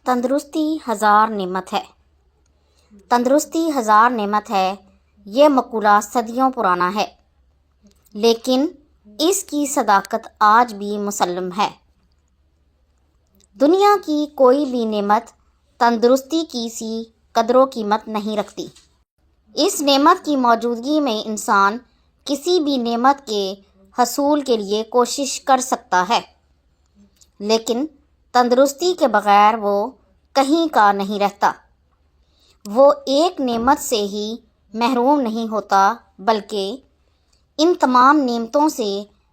تندرستی ہزار نعمت ہے۔ تندرستی ہزار نعمت ہے، یہ مقولہ صدیوں پرانا ہے، لیکن اس کی صداقت آج بھی مسلم ہے۔ دنیا کی کوئی بھی نعمت تندرستی کی سی قدر و قیمت نہیں رکھتی۔ اس نعمت کی موجودگی میں انسان کسی بھی نعمت کے حصول کے لیے کوشش کر سکتا ہے، لیکن تندرستی کے بغیر وہ کہیں کا نہیں رہتا۔ وہ ایک نعمت سے ہی محروم نہیں ہوتا، بلکہ ان تمام نعمتوں سے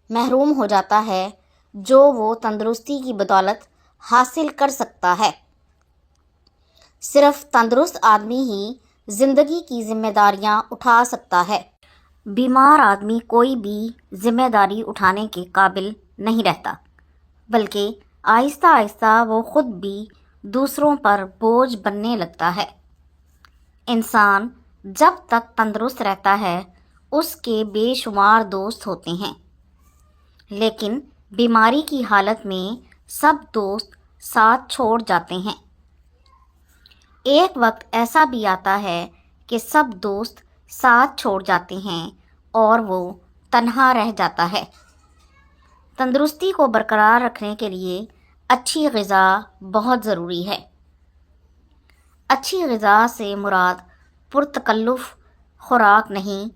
محروم ہو جاتا ہے جو وہ تندرستی کی بدولت حاصل کر سکتا ہے۔ صرف تندرست آدمی ہی زندگی کی ذمہ داریاں اٹھا سکتا ہے۔ بیمار آدمی کوئی بھی ذمہ داری اٹھانے کے قابل نہیں رہتا، بلکہ آہستہ آہستہ وہ خود بھی دوسروں پر بوجھ بننے لگتا ہے۔ انسان جب تک تندرست رہتا ہے اس کے بے شمار دوست ہوتے ہیں، لیکن بیماری کی حالت میں سب دوست ساتھ چھوڑ جاتے ہیں۔ ایک وقت ایسا بھی آتا ہے کہ سب دوست ساتھ چھوڑ جاتے ہیں اور وہ تنہا رہ جاتا ہے۔ تندرستی کو برقرار رکھنے کے لیے اچھی غذا بہت ضروری ہے۔ اچھی غذا سے مراد پرتکلف خوراک نہیں،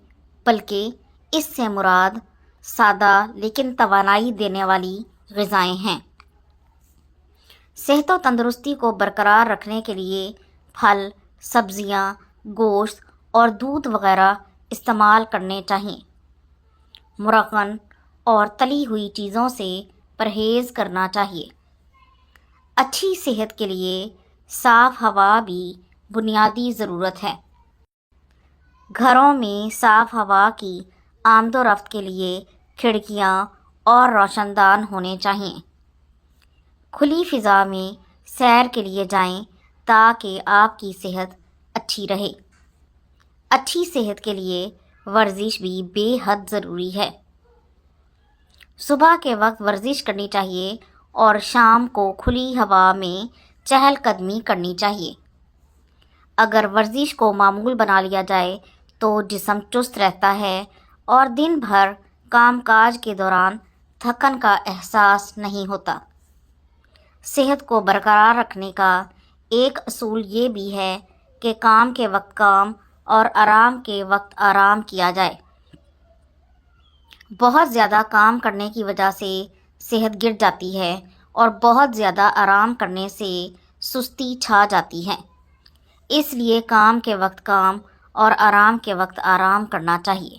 بلکہ اس سے مراد سادہ لیکن توانائی دینے والی غذائیں ہیں۔ صحت و تندرستی کو برقرار رکھنے کے لیے پھل، سبزیاں، گوشت اور دودھ وغیرہ استعمال کرنے چاہئیں۔ مرغن اور تلی ہوئی چیزوں سے پرہیز کرنا چاہیے۔ اچھی صحت کے لیے صاف ہوا بھی بنیادی ضرورت ہے۔ گھروں میں صاف ہوا کی آمد و رفت کے لیے کھڑکیاں اور روشن دان ہونے چاہئیں۔ کھلی فضا میں سیر کے لیے جائیں تاکہ آپ کی صحت اچھی رہے۔ اچھی صحت کے لیے ورزش بھی بے حد ضروری ہے۔ صبح کے وقت ورزش کرنی چاہیے اور شام کو کھلی ہوا میں چہل قدمی کرنی چاہیے۔ اگر ورزش کو معمول بنا لیا جائے تو جسم چست رہتا ہے اور دن بھر کام کاج کے دوران تھکن کا احساس نہیں ہوتا۔ صحت کو برقرار رکھنے کا ایک اصول یہ بھی ہے کہ کام کے وقت کام اور آرام کے وقت آرام کیا جائے۔ بہت زیادہ کام کرنے کی وجہ سے صحت گر جاتی ہے اور بہت زیادہ آرام کرنے سے سستی چھا جاتی ہے۔ اس لیے کام کے وقت کام اور آرام کے وقت آرام کرنا چاہیے۔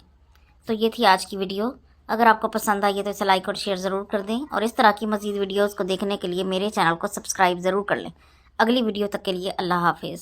تو یہ تھی آج کی ویڈیو۔ اگر آپ کو پسند آئی ہے تو اسے لائک اور شیئر ضرور کر دیں، اور اس طرح کی مزید ویڈیوز کو دیکھنے کے لیے میرے چینل کو سبسکرائب ضرور کر لیں۔ اگلی ویڈیو تک کے لیے اللہ حافظ۔